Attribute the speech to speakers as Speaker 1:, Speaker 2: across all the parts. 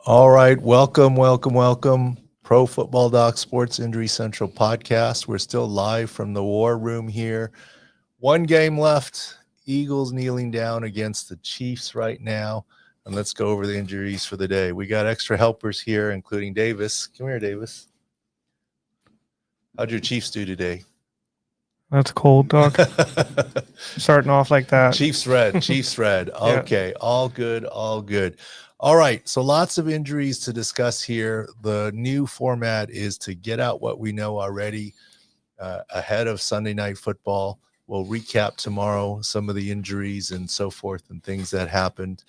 Speaker 1: All right, welcome. Pro Football Doc Sports Injury Central podcast. We're still live from the war room here. One game left. Eagles kneeling down against the Chiefs right now. And let's go over the injuries for the day. We got extra helpers here, including Davis. Come here, Davis. How'd your Chiefs do today?
Speaker 2: That's cold, dog. Starting off like that.
Speaker 1: Chiefs red. Okay, yeah. All good. All right, so lots of injuries to discuss here. The new format is to get out what we know already ahead of Sunday Night Football. We'll recap tomorrow some of the injuries and so forth and things that happened.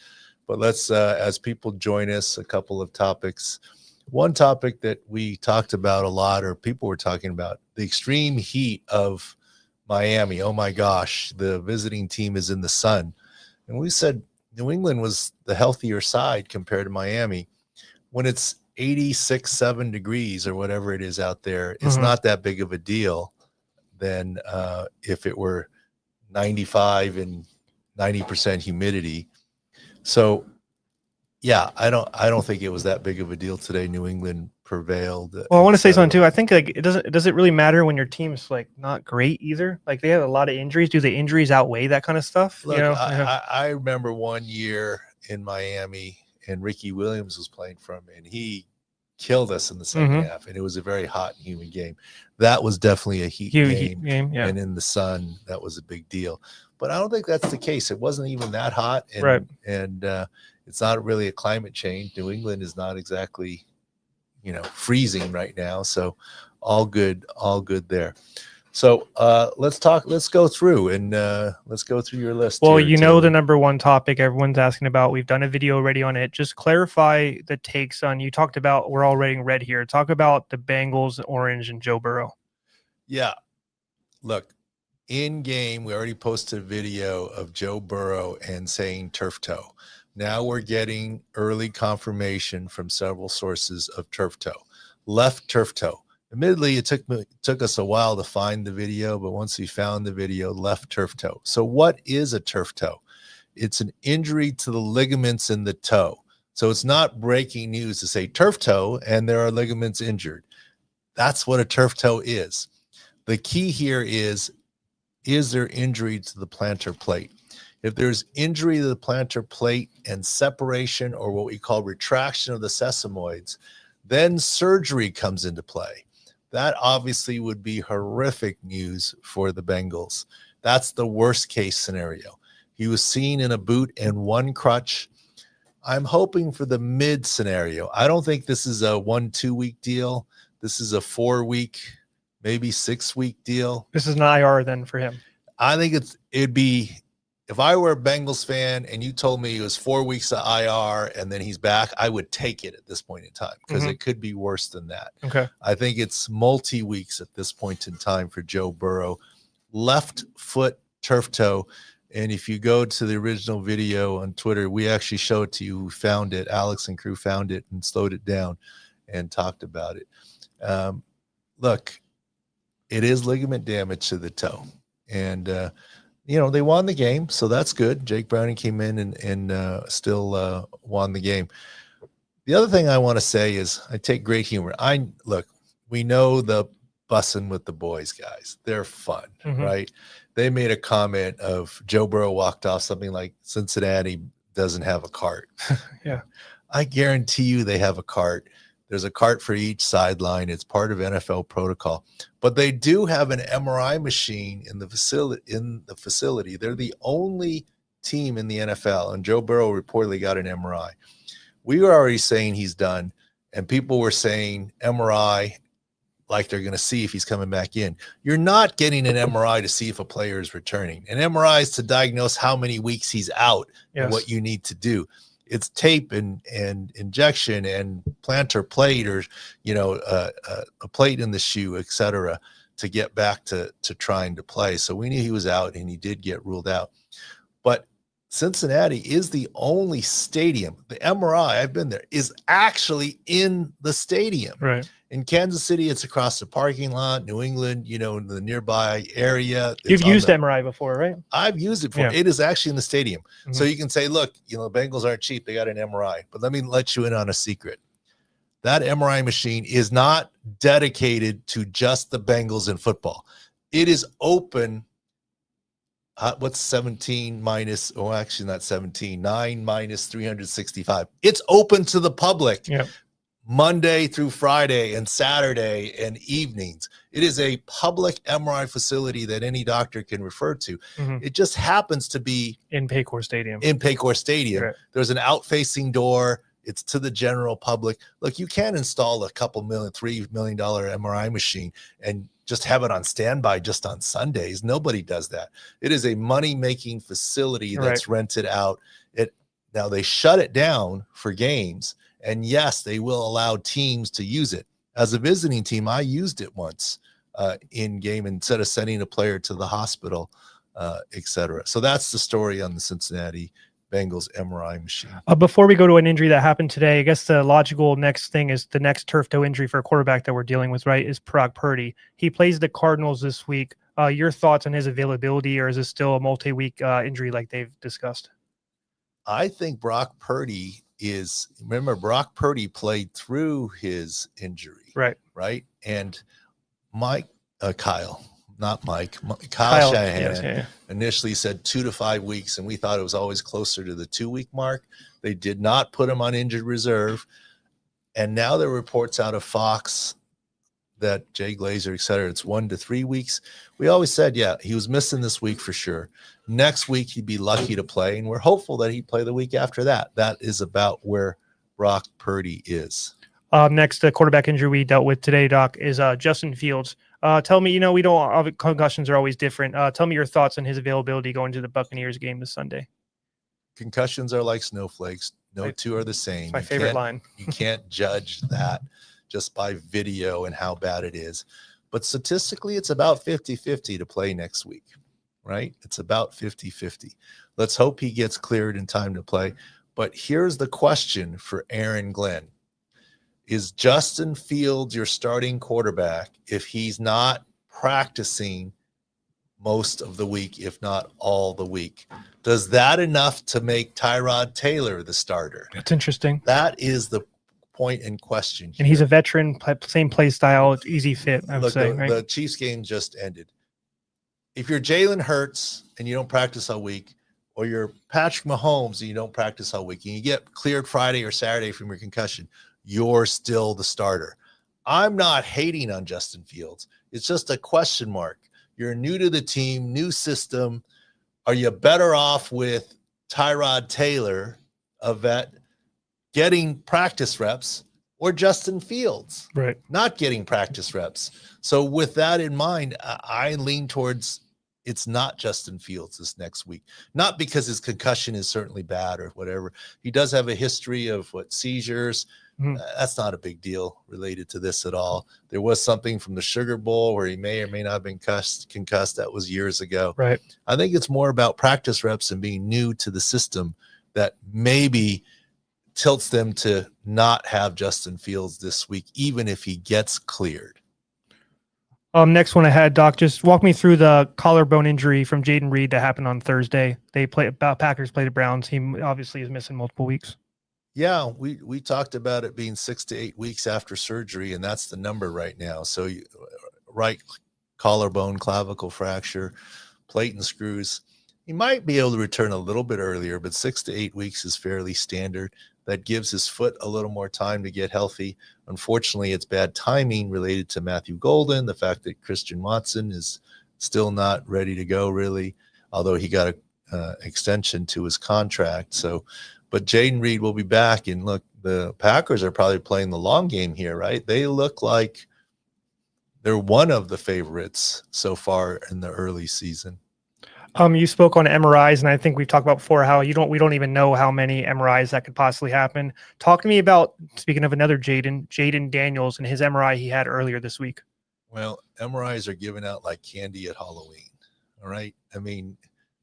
Speaker 1: But let's, as people join us, a couple of topics. One topic that we talked about a lot, or people were talking about, the extreme heat of Miami. Oh my gosh, the visiting team is in the sun. And we said New England was the healthier side compared to Miami. When it's 86, 7 degrees or whatever it is out there, it's not that big of a deal than if it were 95 and 90% humidity. So yeah, I don't think it was that big of a deal today. New England prevailed.
Speaker 2: Well, I want to say something too. I think like does it really matter when your team's like not great either? Like they have a lot of injuries. Do the injuries outweigh that kind of stuff?
Speaker 1: Look, I remember one year in Miami and Ricky Williams was playing for him and he killed us in the second half, and it was a very hot and humid game. That was definitely a heat game, yeah. And in the sun, that was a big deal. But I don't think that's the case. It wasn't even that hot, and
Speaker 2: right.
Speaker 1: And it's not really a climate change. New England is not exactly, freezing right now. So all good there. So let's go through your list.
Speaker 2: Well, the number one topic everyone's asking about. We've done a video already on it. Just clarify the takes on, you talked about, we're all rating red here. Talk about the Bengals, orange, and Joe Burrow.
Speaker 1: Yeah. Look, in game, we already posted a video of Joe Burrow and saying turf toe. Now we're getting early confirmation from several sources of turf toe, left turf toe. Admittedly, it took us a while to find the video, but once we found the video, left turf toe. So what is a turf toe? It's an injury to the ligaments in the toe. So it's not breaking news to say turf toe and there are ligaments injured. That's what a turf toe is. The key here is there injury to the plantar plate? If there's injury to the plantar plate and separation, or what we call retraction of the sesamoids, then surgery comes into play. That obviously would be horrific news for the Bengals. That's the worst case scenario. He was seen in a boot and one crutch. I'm hoping for the mid scenario. I don't think this is a 1-2 week deal. This is a 4-week, maybe 6-week deal.
Speaker 2: This is an IR then for him.
Speaker 1: I think it'd be, if I were a Bengals fan and you told me it was 4 weeks of IR and then he's back, I would take it at this point in time because it could be worse than that.
Speaker 2: Okay.
Speaker 1: I think it's multi-weeks at this point in time for Joe Burrow. Left foot turf toe. And if you go to the original video on Twitter, we actually showed it to you. We found it. Alex and crew found it and slowed it down and talked about it. Look, it is ligament damage to the toe. And, they won the game, so that's good. Jake Browning came in and still won the game. The other thing I want to say is I take great humor. We know the bussing with the boys guys. They're fun, right? They made a comment of Joe Burrow walked off something like Cincinnati doesn't have a cart.
Speaker 2: Yeah.
Speaker 1: I guarantee you they have a cart. There's a cart for each sideline. It's part of NFL protocol. But they do have an MRI machine in the facility. They're the only team in the NFL, and Joe Burrow reportedly got an MRI. We were already saying he's done, and people were saying MRI like they're going to see if he's coming back in. You're not getting an MRI to see if a player is returning. An MRI is to diagnose how many weeks he's out and what you need to do. It's tape and injection and plantar plate, or a plate in the shoe, etc., to get back to trying to play. So we knew he was out, and he did get ruled out. But Cincinnati is the only stadium. The MRI, I've been there, is actually in the stadium.
Speaker 2: Right.
Speaker 1: In Kansas City, it's across the parking lot. New England, in the nearby area.
Speaker 2: You've used MRI before, right?
Speaker 1: I've used it before.
Speaker 2: Yeah.
Speaker 1: It is actually in the stadium.
Speaker 2: Mm-hmm.
Speaker 1: So you can say, look, the Bengals aren't cheap. They got an MRI. But let me let you in on a secret. That MRI machine is not dedicated to just the Bengals in football. It is open. What's 17 minus, actually not 17, 9 minus 365. It's open to the public.
Speaker 2: Yeah.
Speaker 1: Monday through Friday and Saturday and evenings. It is a public MRI facility that any doctor can refer to.
Speaker 2: Mm-hmm.
Speaker 1: It just happens to be
Speaker 2: in Paycor Stadium.
Speaker 1: Right. There's an out-facing door. It's to the general public. Look, you can install a couple million, $3 million MRI machine and just have it on standby just on Sundays. Nobody does that. It is a money-making facility that's rented out. Now they shut it down for games. And yes, they will allow teams to use it. As a visiting team, I used it once in game instead of sending a player to the hospital, etc. So that's the story on the Cincinnati Bengals MRI machine.
Speaker 2: Before we go to an injury that happened today, I guess the logical next thing is the next turf toe injury for a quarterback that we're dealing with, right, is Purdy. He plays the Cardinals this week. Your thoughts on his availability, or is this still a multi-week injury like they've discussed?
Speaker 1: I think Brock Purdy Purdy played through his injury. Right. And Kyle Shanahan initially said 2 to 5 weeks, and we thought it was always closer to the 2-week mark. They did not put him on injured reserve. And now there are reports out of Fox that Jay Glazer, et cetera, it's 1 to 3 weeks. We always said, he was missing this week for sure. Next week, he'd be lucky to play, and we're hopeful that he'd play the week after that. That is about where Brock Purdy is.
Speaker 2: Next, the quarterback injury we dealt with today, Doc, is Justin Fields. Tell me, we don't, concussions are always different. Tell me your thoughts on his availability going to the Buccaneers game this Sunday.
Speaker 1: Concussions are like snowflakes. No two are the same.
Speaker 2: It's my favorite line.
Speaker 1: You can't judge that just by video and how bad it is. But statistically, it's about 50-50 to play next week, right? It's about 50-50. Let's hope he gets cleared in time to play. But here's the question for Aaron Glenn. Is Justin Fields your starting quarterback if he's not practicing most of the week, if not all the week? Does that enough to make Tyrod Taylor the starter?
Speaker 2: That's interesting.
Speaker 1: That is the point in question here.
Speaker 2: And he's a veteran, same play style. It's easy fit, I would say.
Speaker 1: The Chiefs game just ended. If you're Jalen Hurts and you don't practice all week, or you're Patrick Mahomes and you don't practice all week, and you get cleared Friday or Saturday from your concussion, you're still the starter. I'm not hating on Justin Fields. It's just a question mark. You're new to the team, new system. Are you better off with Tyrod Taylor, a vet, getting practice reps, or Justin Fields, not getting practice reps? So with that in mind, I lean towards it's not Justin Fields this next week. Not because his concussion is certainly bad or whatever. He does have a history of seizures. That's not a big deal related to this at all. There was something from the Sugar Bowl where he may or may not have been concussed. That was years ago.
Speaker 2: Right.
Speaker 1: I think it's more about practice reps and being new to the system that maybe tilts them to not have Justin Fields this week, even if he gets cleared.
Speaker 2: Next one I had, Doc, just walk me through the collarbone injury from Jayden Reed that happened on Thursday. Packers played the Browns. He obviously is missing multiple weeks.
Speaker 1: Yeah, we talked about it being 6 to 8 weeks after surgery, and that's the number right now. So right collarbone, clavicle fracture, plate and screws. He might be able to return a little bit earlier, but 6 to 8 weeks is fairly standard. That gives his foot a little more time to get healthy. Unfortunately, it's bad timing related to Matthew Golden, the fact that Christian Watson is still not ready to go, really, although he got an extension to his contract. But Jayden Reed will be back. And look, the Packers are probably playing the long game here, right? They look like they're one of the favorites so far in the early season.
Speaker 2: You spoke on MRIs, and I think we've talked about before how we don't even know how many MRIs that could possibly happen. Talk to me about, speaking of another Jayden Daniels and his MRI he had earlier this week.
Speaker 1: Well, MRIs are given out like candy at Halloween. All right. I mean,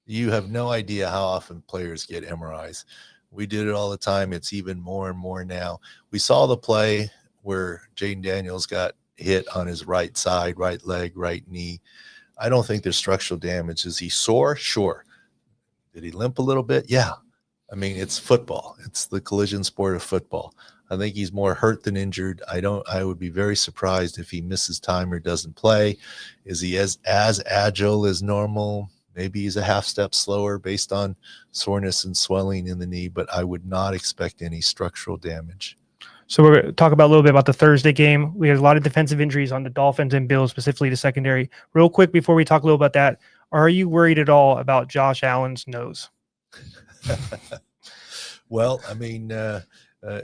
Speaker 1: You have no idea how often players get MRIs. We did it all the time. It's even more and more now. We saw the play where Jayden Daniels got hit on his right side, right leg, right knee. I don't think there's structural damage. Is he sore? Sure. Did he limp a little bit? Yeah. I mean, it's football. It's the collision sport of football. I think he's more hurt than injured. I would be very surprised if he misses time or doesn't play. Is he as agile as normal? Maybe he's a half step slower based on soreness and swelling in the knee, but I would not expect any structural damage.
Speaker 2: So we're going to talk about a little bit about the Thursday game. We had a lot of defensive injuries on the Dolphins and Bills, specifically the secondary. Real quick, before we talk a little about that, are you worried at all about Josh Allen's nose?
Speaker 1: Well, I mean,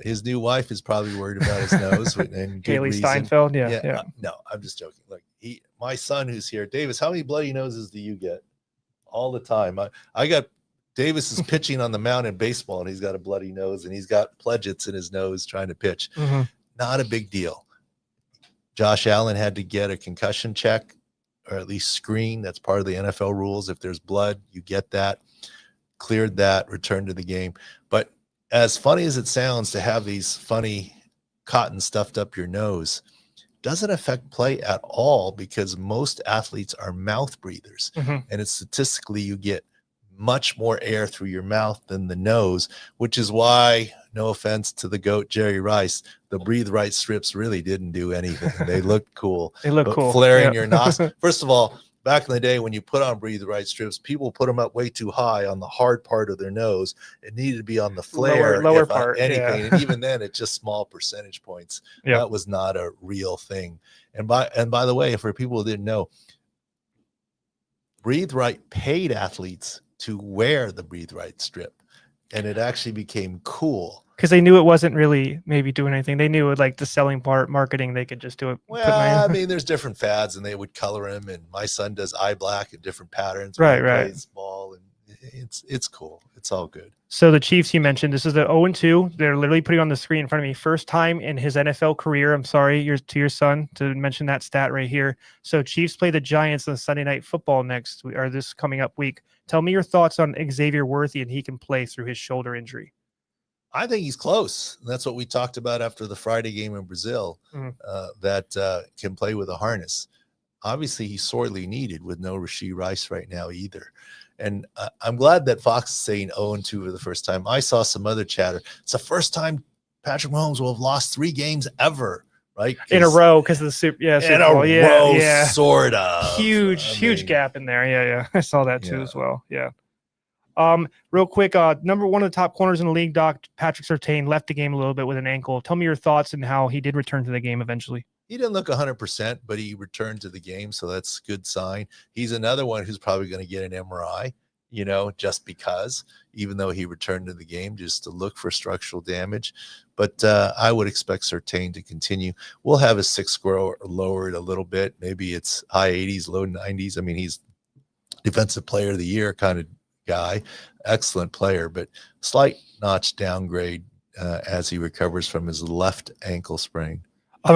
Speaker 1: his new wife is probably worried about his nose. And
Speaker 2: Haley Steinfeld, yeah.
Speaker 1: No, I'm just joking. Look, my son who's here, Davis, how many bloody noses do you get? All the time. I got Davis is pitching on the mound in baseball, and he's got a bloody nose, and he's got pledgets in his nose trying to pitch.
Speaker 2: Mm-hmm.
Speaker 1: Not a big deal. Josh Allen had to get a concussion check, or at least screen. That's part of the NFL rules. If there's blood, you get that. Cleared that, returned to the game. But as funny as it sounds to have these funny cotton stuffed up your nose, doesn't affect play at all, because most athletes are mouth breathers.
Speaker 2: Mm-hmm.
Speaker 1: And it's statistically, you get much more air through your mouth than the nose, which is why, no offense to the GOAT Jerry Rice, the Breathe Right strips really didn't do anything. They looked cool.
Speaker 2: They look cool.
Speaker 1: Flaring your nostrils. First of all, back in the day when you put on Breathe Right strips, people put them up way too high on the hard part of their nose. It needed to be on the flare,
Speaker 2: lower part,
Speaker 1: anything.
Speaker 2: Yeah.
Speaker 1: And even then, it's just small percentage points.
Speaker 2: Yep.
Speaker 1: That was not a real thing. And by the way, for people who didn't know, Breathe Right paid athletes to wear the Breathe Right strip, and it actually became cool.
Speaker 2: Because they knew it wasn't really maybe doing anything. They knew it, like the selling part, marketing, they could just do it.
Speaker 1: Well, I mean, there's different fads, and they would color him. And my son does eye black in different patterns.
Speaker 2: Right.
Speaker 1: Plays ball, and it's cool. It's all good.
Speaker 2: So the Chiefs, you mentioned, this is the 0-2. They're literally putting on the screen in front of me. First time in his NFL career. I'm sorry to your son to mention that stat right here. So Chiefs play the Giants on Sunday Night Football this coming up week. Tell me your thoughts on Xavier Worthy, and he can play through his shoulder injury.
Speaker 1: I think he's close. That's what we talked about after the Friday game in Brazil, that can play with a harness. Obviously, he's sorely needed with no Rashee Rice right now either. And I'm glad that Fox is saying 0-2 for the first time. I saw some other chatter. It's the first time Patrick Mahomes will have lost 3 games ever, right?
Speaker 2: In a row, because of the Super Bowl.
Speaker 1: Yeah. Sort of.
Speaker 2: Huge gap in there. Yeah. I saw that too as well. Yeah. Real quick, number one of the top corners in the league, Doc, Patrick Surtain, left the game a little bit with an ankle. Tell me your thoughts and how he did return to the game eventually.
Speaker 1: He didn't look 100%, but he returned to the game, so that's a good sign. He's another one who's probably going to get an MRI, just because, even though he returned to the game, just to look for structural damage. But I would expect Surtain to continue. We'll have his 6 score lowered a little bit. Maybe it's high 80s, low 90s. I mean, he's defensive player of the year kind of guy, excellent player, but slight notch downgrade as he recovers from his left ankle sprain.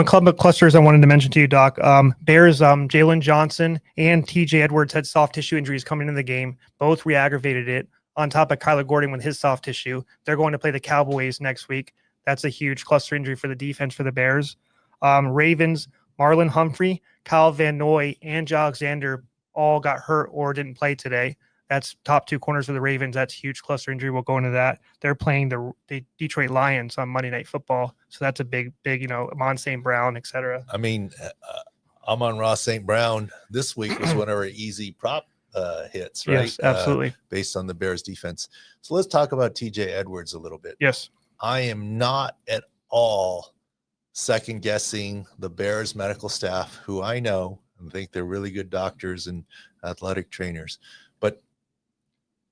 Speaker 2: Club of clusters I wanted to mention to you, Doc. Bears, Jalen Johnson and TJ Edwards had soft tissue injuries coming into the game. Both re-aggravated it. On top of Kyler Gordon with his soft tissue. They're going to play the Cowboys next week. That's a huge cluster injury for the defense for the Bears. Ravens, Marlon Humphrey, Kyle Van Noy, and Joe Alexander all got hurt or didn't play today. That's top 2 corners for the Ravens. That's huge cluster injury. We'll go into that. They're playing the Detroit Lions on Monday Night Football. So that's a big, Amon St. Brown, et cetera.
Speaker 1: I mean, Amon-Ra St. Brown this week was one of our easy prop hits, right?
Speaker 2: Yes, absolutely.
Speaker 1: Based on the Bears defense. So let's talk about TJ Edwards a little bit.
Speaker 2: Yes.
Speaker 1: I am not at all second guessing the Bears medical staff, who I know and think they're really good doctors and athletic trainers. But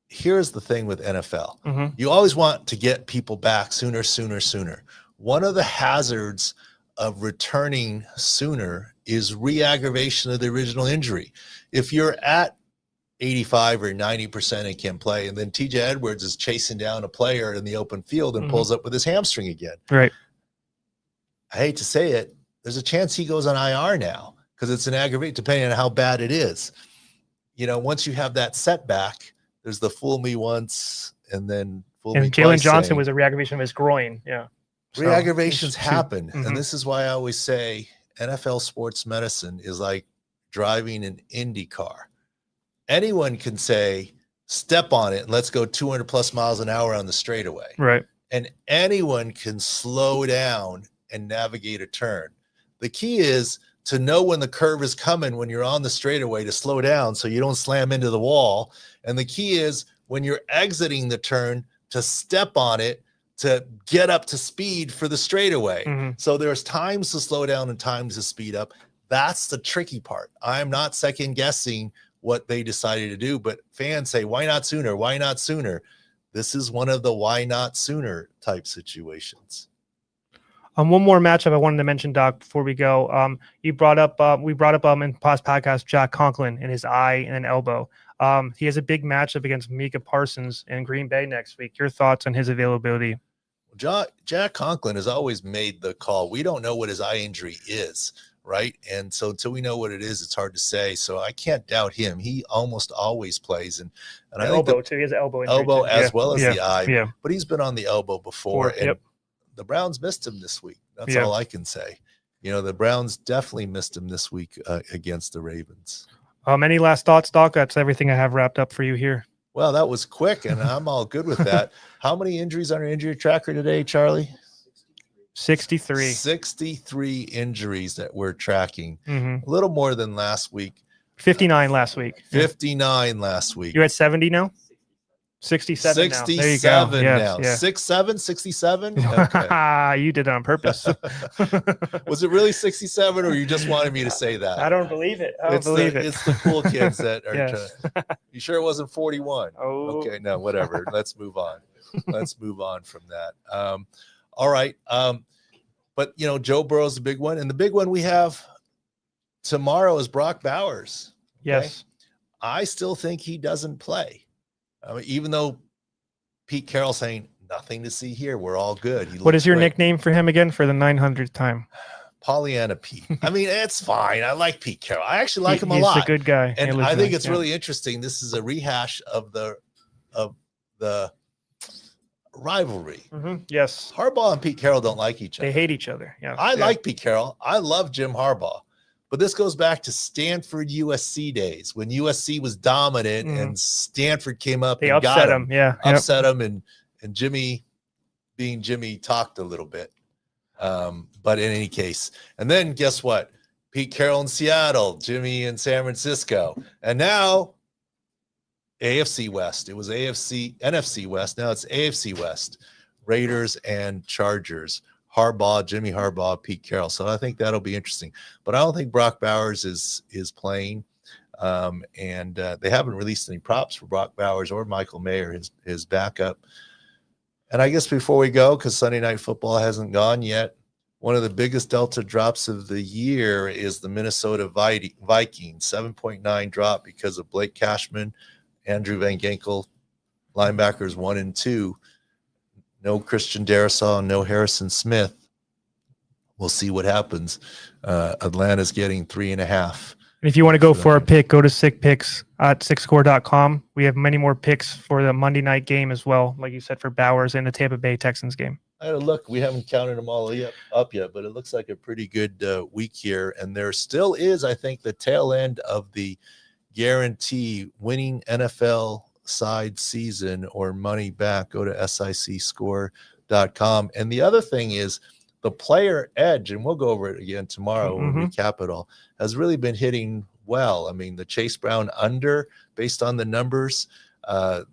Speaker 1: here's the thing with NFL.
Speaker 2: Mm-hmm.
Speaker 1: You always want to get people back sooner. One of the hazards of returning sooner is re-aggravation of the original injury. If you're at 85 or 90% and can play, and then TJ Edwards is chasing down a player in the open field and pulls up with his hamstring again.
Speaker 2: Right.
Speaker 1: I hate to say it, there's a chance he goes on IR now because it's an aggravate, depending on how bad it is. Once you have that setback, there's the fool me once and then fool me
Speaker 2: And
Speaker 1: twice.
Speaker 2: Jalen Johnson
Speaker 1: saying,
Speaker 2: was a re-aggravation of his groin. Yeah. So,
Speaker 1: re-aggravations happen.
Speaker 2: Mhm.
Speaker 1: And this is why I always say NFL sports medicine is like driving an Indy car. Anyone can say, step on it and let's go 200 plus miles an hour on the straightaway.
Speaker 2: Right.
Speaker 1: And anyone can slow down and navigate a turn. The key is to know when the curve is coming when you're on the straightaway to slow down so you don't slam into the wall. And the key is when you're exiting the turn to step on it to get up to speed for the straightaway.
Speaker 2: Mhm.
Speaker 1: So there's times to slow down and times to speed up. That's the tricky part. I'm not second guessing what they decided to do, but fans say, why not sooner? Why not sooner? This is one of the why not sooner type situations.
Speaker 2: One more matchup I wanted to mention, Doc, before we go. We brought up in past podcast Jack Conklin and his eye and an elbow. He has a big matchup against Micah Parsons in Green Bay next week. Your thoughts on his availability?
Speaker 1: Jack Conklin has always made the call. We don't know what his eye injury is, right? And so until we know what it is, it's hard to say. So I can't doubt him. He almost always plays. And I think
Speaker 2: elbow too. He has an elbow injury
Speaker 1: elbow
Speaker 2: too.
Speaker 1: as well as the eye.
Speaker 2: Yeah.
Speaker 1: But he's been on the elbow before. And
Speaker 2: Yep.
Speaker 1: the Browns missed him this week. That's all I can say. You know, the Browns definitely missed him this week against the Ravens.
Speaker 2: Any last thoughts, Doc? That's everything I have wrapped up for you here.
Speaker 1: Well, that was quick, and I'm all good with that. How many injuries on your injury tracker today, Charlie?
Speaker 2: 63.
Speaker 1: 63 injuries that we're tracking.
Speaker 2: Mm-hmm.
Speaker 1: A little more than last week.
Speaker 2: 59 last week.
Speaker 1: 59 last week.
Speaker 2: You're at 70 now? 67 now.
Speaker 1: 67
Speaker 2: there you go.
Speaker 1: now.
Speaker 2: Yeah.
Speaker 1: 67? Okay.
Speaker 2: You did it on purpose.
Speaker 1: Was it really 67, or you just wanted me to say that?
Speaker 2: I don't believe it. It's
Speaker 1: the cool kids that are
Speaker 2: yes.
Speaker 1: You sure it wasn't 41?
Speaker 2: Oh.
Speaker 1: Okay, no, whatever. Let's move on. Let's move on from that. All right. But, you know, Joe Burrow's the big one. And the big one we have tomorrow is Brock Bowers. Okay?
Speaker 2: Yes.
Speaker 1: I still think he doesn't play. I mean, even though Pete Carroll's saying nothing to see here, we're all good.
Speaker 2: What is your nickname for him again for the 900th time?
Speaker 1: Pollyanna Pete. I mean, it's fine. I like Pete Carroll. I actually like him a lot.
Speaker 2: He's a good guy.
Speaker 1: And I think it's really interesting. This is a rehash of the rivalry.
Speaker 2: Mm-hmm. Yes.
Speaker 1: Harbaugh and Pete Carroll don't like each other.
Speaker 2: They hate each other. Yeah.
Speaker 1: I like Pete Carroll. I love Jim Harbaugh. But this goes back to Stanford USC days when USC was dominant and Stanford came up
Speaker 2: they
Speaker 1: and
Speaker 2: upset
Speaker 1: got him.
Speaker 2: Yeah.
Speaker 1: Upset him and Jimmy being Jimmy talked a little bit. But in any case, and then guess what? Pete Carroll in Seattle, Jimmy in San Francisco, and now AFC West. It was NFC West. Now it's AFC West. Raiders and Chargers. Jimmy Harbaugh, Pete Carroll. So I think that'll be interesting. But I don't think Brock Bowers is playing. And they haven't released any props for Brock Bowers or Michael Mayer, his backup. And I guess before we go, because Sunday Night Football hasn't gone yet, one of the biggest Delta drops of the year is the Minnesota Vikings, 7.9 drop because of Blake Cashman, Andrew Van Ginkel, linebackers 1 and 2. No Christian Darrisaw, no Harrison Smith. We'll see what happens. Atlanta's getting 3.5.
Speaker 2: And if you want to go for a pick, go to Sick Picks at sickscore.com. We have many more picks for the Monday night game as well, like you said, for Bowers and the Tampa Bay Texans game.
Speaker 1: I had a look. We haven't counted them all up yet, but it looks like a pretty good week here. And there still is, I think, the tail end of the guarantee winning NFL side season or money back. Go to sicscore.com. And the other thing is the player edge, and we'll go over it again tomorrow. We'll recap it all, has really been hitting well. I mean, the Chase Brown under based on the numbers, the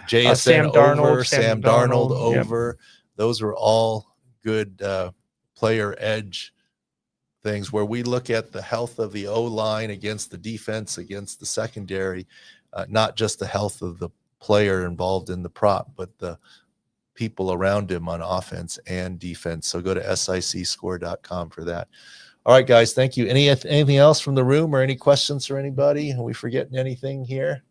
Speaker 1: JSN over, Sam Darnold over. Yep. Those are all good player edge things where we look at the health of the O-line against the defense, against the secondary, not just the health of the player involved in the prop, but the people around him on offense and defense. So go to sicscore.com for that. All right, guys, thank you. Anything else from the room or any questions for anybody? Are we forgetting anything here?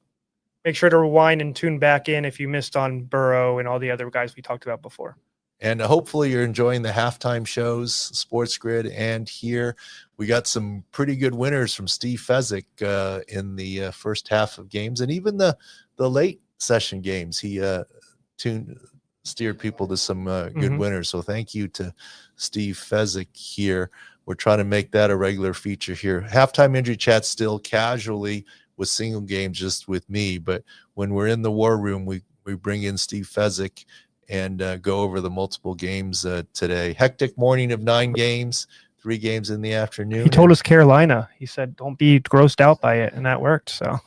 Speaker 2: Make sure to rewind and tune back in if you missed on Burrow and all the other guys we talked about before.
Speaker 1: And hopefully you're enjoying the halftime shows, Sports Grid and here. we got some pretty good winners from Steve Fezzik in the first half of games, and even the late session games. He steered people to some good winners. So thank you to Steve Fezzik here. We're trying to make that a regular feature here. Halftime injury chat still casually with single games, just with me. But when we're in the war room, we bring in Steve Fezzik and go over the multiple games today. Hectic morning of 9 games, 3 games in the afternoon.
Speaker 2: He told us Carolina. He said, don't be grossed out by it. And that worked. So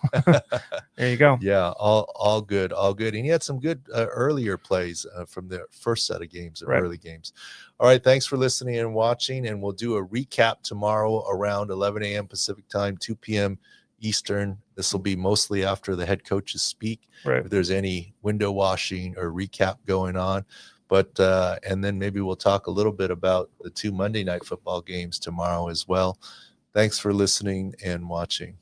Speaker 2: there you go.
Speaker 1: Yeah, all good, all good. And he had some good earlier plays from the first set of games, early games. All right, thanks for listening and watching. And we'll do a recap tomorrow around 11 a.m. Pacific time, 2 p.m. Eastern. This will be mostly after the head coaches speak.
Speaker 2: Right.
Speaker 1: If there's any window washing or recap going on. But and then maybe we'll talk a little bit about the 2 Monday Night Football games tomorrow as well. Thanks for listening and watching.